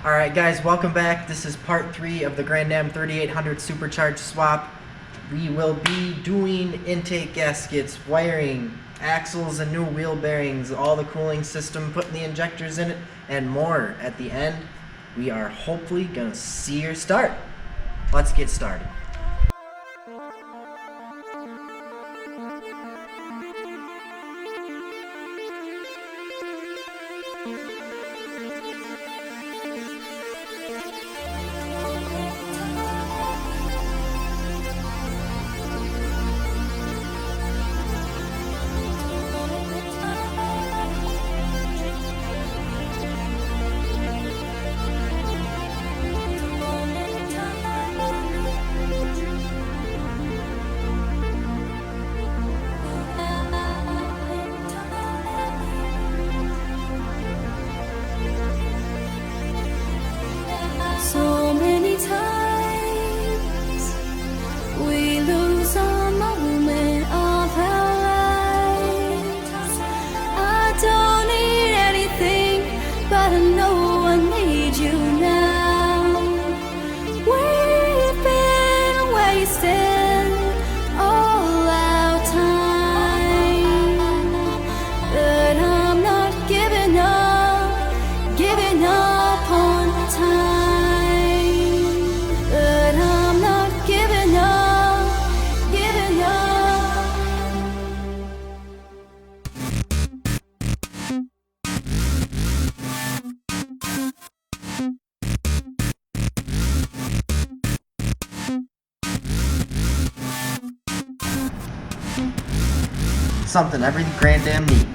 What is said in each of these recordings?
Alright guys, welcome back. This is part 3 of the Grand Am 3800 supercharged swap. We will be doing intake gaskets, wiring, axles and new wheel bearings, all the cooling system, putting the injectors in it, and more. At the end, we are hopefully going to see her start. Let's get started. So many times we lose a moment of our lives. I don't need anything, but I know I need you now. We've been wasting all our time, but I'm not giving up on time. Something every Grand Am needs.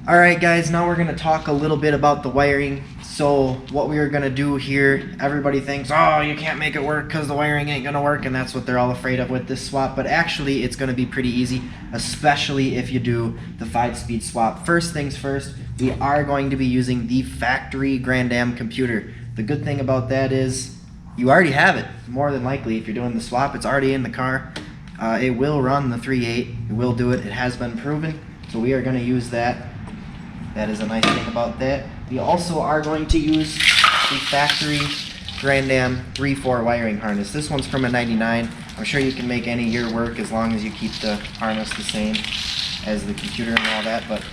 Alright guys, now we're going to talk a little bit about the wiring. So what we are going to do here, everybody thinks, oh, you can't make it work because the wiring ain't going to work, and that's what they're all afraid of with this swap. But actually it's going to be pretty easy, especially if you do the 5-speed swap. First things first, we are going to be using the factory Grand Am computer. The good thing about that is you already have it. More than likely, if you're doing the swap, it's already in the car. It will run the 3.8. It will do it. It has been proven. So we are going to use that. That is a nice thing about that. We also are going to use the factory Grand Am 3/4 wiring harness. This one's from a 99. I'm sure you can make any year work as long as you keep the harness the same as the computer and all that, but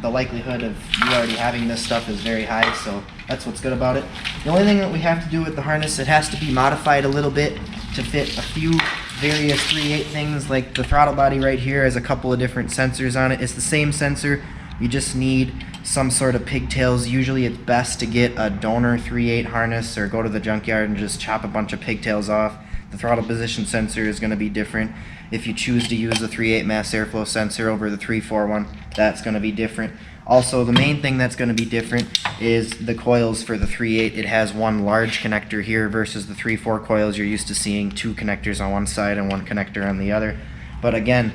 the likelihood of you already having this stuff is very high, so that's what's good about it. The only thing that we have to do with the harness, it has to be modified a little bit to fit a few various 3/8 things, like the throttle body right here has a couple of different sensors on it. It's the same sensor. You just need some sort of pigtails. Usually it's best to get a donor 3/8 harness or go to the junkyard and just chop a bunch of pigtails off. The throttle position sensor is going to be different. If you choose to use the 3/8 mass airflow sensor over the 3/4 one, that's going to be different. Also, the main thing that's going to be different is the coils for the 3/8. It has one large connector here versus the 3/4 coils you're used to seeing 2 connectors on one side and 1 connector on the other. But again,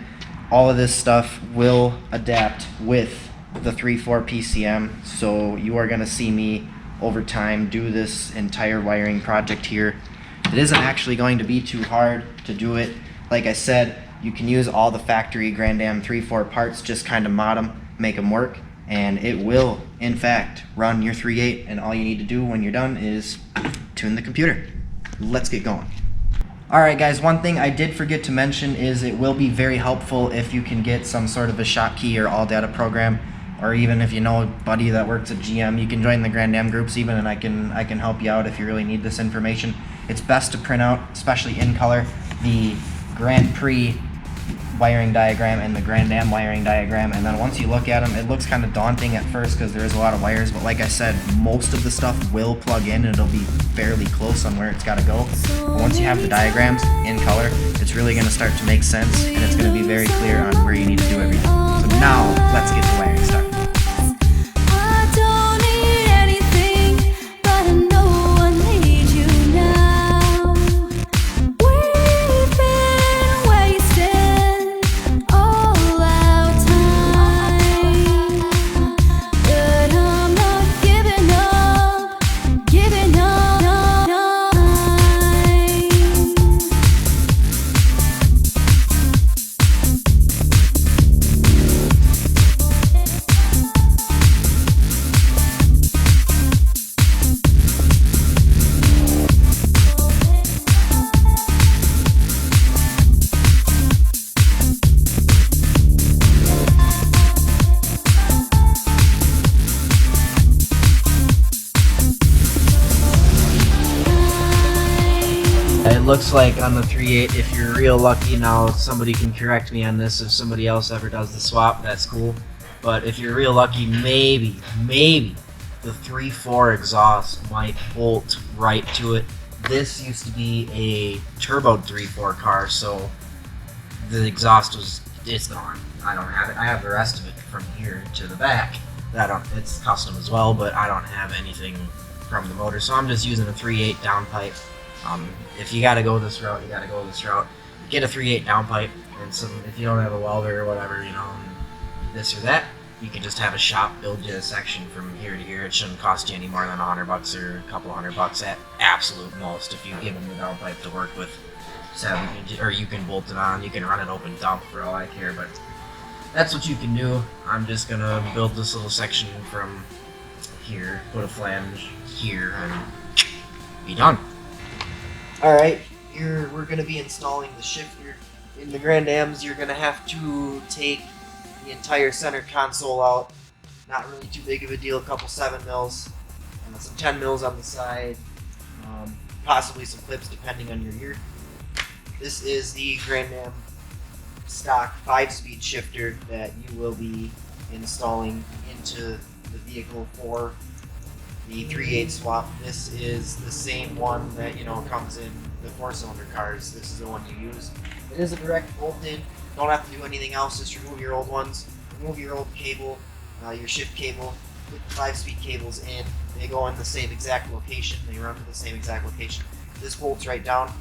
all of this stuff will adapt with the 3/4 PCM, so you are going to see me over time do this entire wiring project here. It isn't actually going to be too hard to do it. Like I said, you can use all the factory Grand Am 3/4 parts, just kind of mod them, make them work, and it will in fact run your 3/8, and all you need to do when you're done is tune the computer. Let's get going. Alright guys, one thing I did forget to mention is it will be very helpful if you can get some sort of a Schottky or all data program, or even if you know a buddy that works at GM, you can join the Grand Am groups even, and I can help you out if you really need this information. It's best to print out, especially in color, the Grand Prix wiring diagram and the Grand Am wiring diagram, and then once you look at them, it looks kind of daunting at first because there is a lot of wires, but like I said, most of the stuff will plug in and it'll be fairly close on where it's got to go. But once you have the diagrams in color, it's really going to start to make sense, and it's going to be very clear on where you need to do everything. So now, let's get the wiring started. I don't need anything, but I know I looks like on the 3.8, if you're real lucky, now somebody can correct me on this if somebody else ever does the swap, that's cool. But if you're real lucky, maybe the 3.4 exhaust might bolt right to it. This used to be a turbo 3.4 car, so the exhaust it's gone. I don't have it. I have the rest of it from here to the back. It's custom as well, but I don't have anything from the motor, so I'm just using a 3.8 downpipe. If you gotta go this route, you gotta go this route. Get a 3.8 downpipe, and if you don't have a welder or whatever, this or that, you can just have a shop build you a section from here to here. It shouldn't cost you any more than $100 or a couple $100 at absolute most if you give them the downpipe to work with. Or you can bolt it on, you can run it open dump for all I care, but that's what you can do. I'm just gonna build this little section from here, put a flange here, and be done. Alright, here we're gonna be installing the shifter. In the Grand Ams, you're gonna have to take the entire center console out. Not really too big of a deal, a couple 7 mils, some 10 mils on the side, possibly some clips depending on your year. This is the Grand Am stock 5-speed shifter that you will be installing into the vehicle for the 3.8 swap. This is the same one that comes in the 4-cylinder cars. This is the one you use. It is a direct bolt-in. Don't have to do anything else. Just remove your old ones. Remove your old cable, your shift cable. Put the 5-speed cables in. They go in the same exact location. They run to the same exact location. This bolts right down.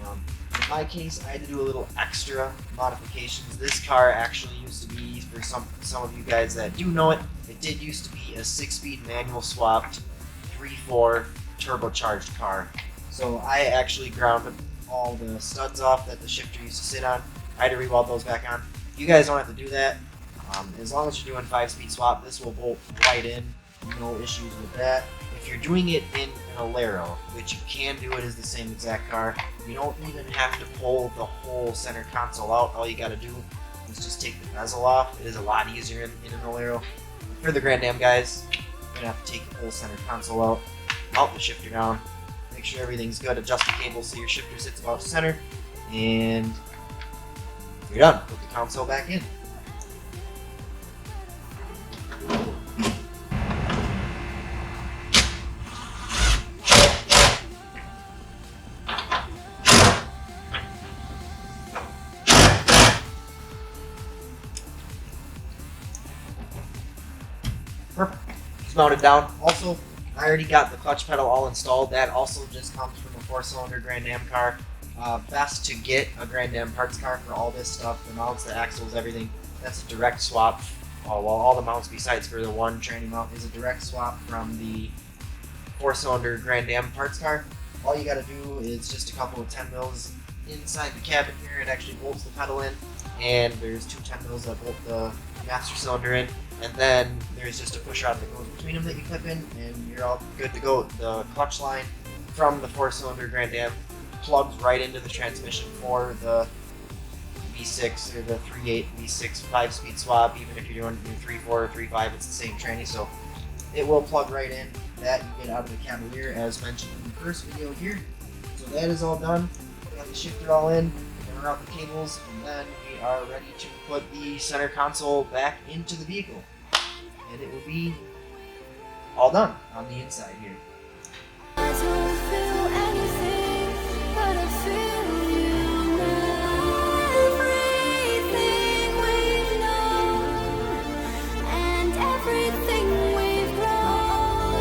In my case, I had to do a little extra modifications. This car actually used to be, for some of you guys that do know it, it did used to be a 6-speed manual swapped 3.4 turbocharged car. So I actually ground all the studs off that the shifter used to sit on. I had to re-weld those back on. You guys don't have to do that. As long as you're doing 5-speed swap, this will bolt right in. No issues with that. If you're doing it in an Alero, which you can do, it is the same exact car. You don't even have to pull the whole center console out. All you got to do is just take the bezel off. It is a lot easier in an Alero. For the Grand Am guys, you're gonna have to take the whole center console out, mount the shifter down, make sure everything's good, adjust the cable so your shifter sits about center, and you're done. Put the console back in. Perfect. It's mounted down. Also, I already got the clutch pedal all installed. That also just comes from a 4-cylinder Grand Am car. Best to get a Grand Am parts car for all this stuff, the mounts, the axles, everything. That's a direct swap. Well, all the mounts besides for the one tranny mount is a direct swap from the 4-cylinder Grand Am parts car. All you got to do is just a couple of 10 mils inside the cabin here. It actually bolts the pedal in, and there's 2 10 mils that bolt the master cylinder in. And then there's just a push rod that goes between them that you clip in, and you're all good to go. The clutch line from the 4-cylinder Grand Am plugs right into the transmission for the V6 or the 3.8 V6 5-speed swap. Even if you're doing your 3.4 or 3.5, it's the same tranny, so it will plug right in. That you get out of the Cavalier, as mentioned in the first video here. So that is all done. We got the shifter all in, run out the cables, and then we are ready to put the center console back into the vehicle. And it will be all done on the inside here. I don't feel anything, but I feel you now. Everything we've known and everything we've grown.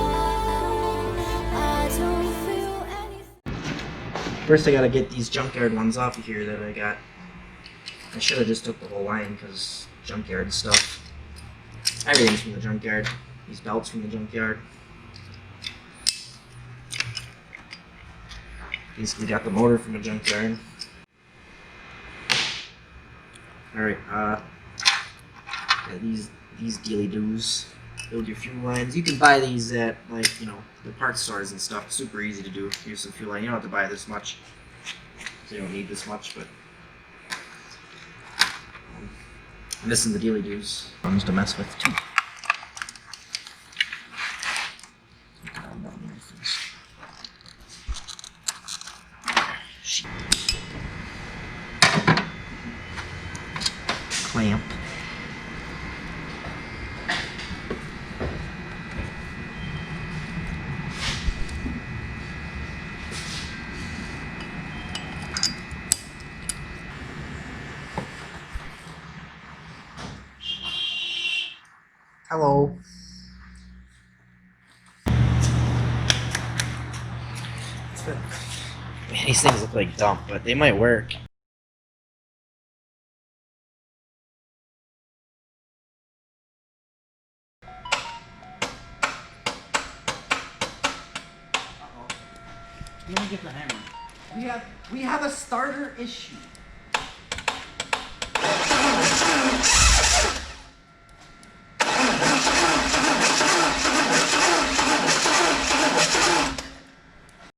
I don't feel anything. First I gotta get these junkyard ones off of here that I got. I should have just took the whole line because junkyard stuff. Everything's from the junkyard. These belts from the junkyard. Basically got the motor from the junkyard. Alright, these dealy-doos. Build your fuel lines. You can buy these at, like, the parts stores and stuff. Super easy to do. Here's some fuel line. You don't have to buy this much. So you don't need this much, but I'm missing the dealy-doos. Ones to mess with too. Shit. clamp. Hello. Man, these things look like dump, but they might work. Let me get the hammer. We have a starter issue.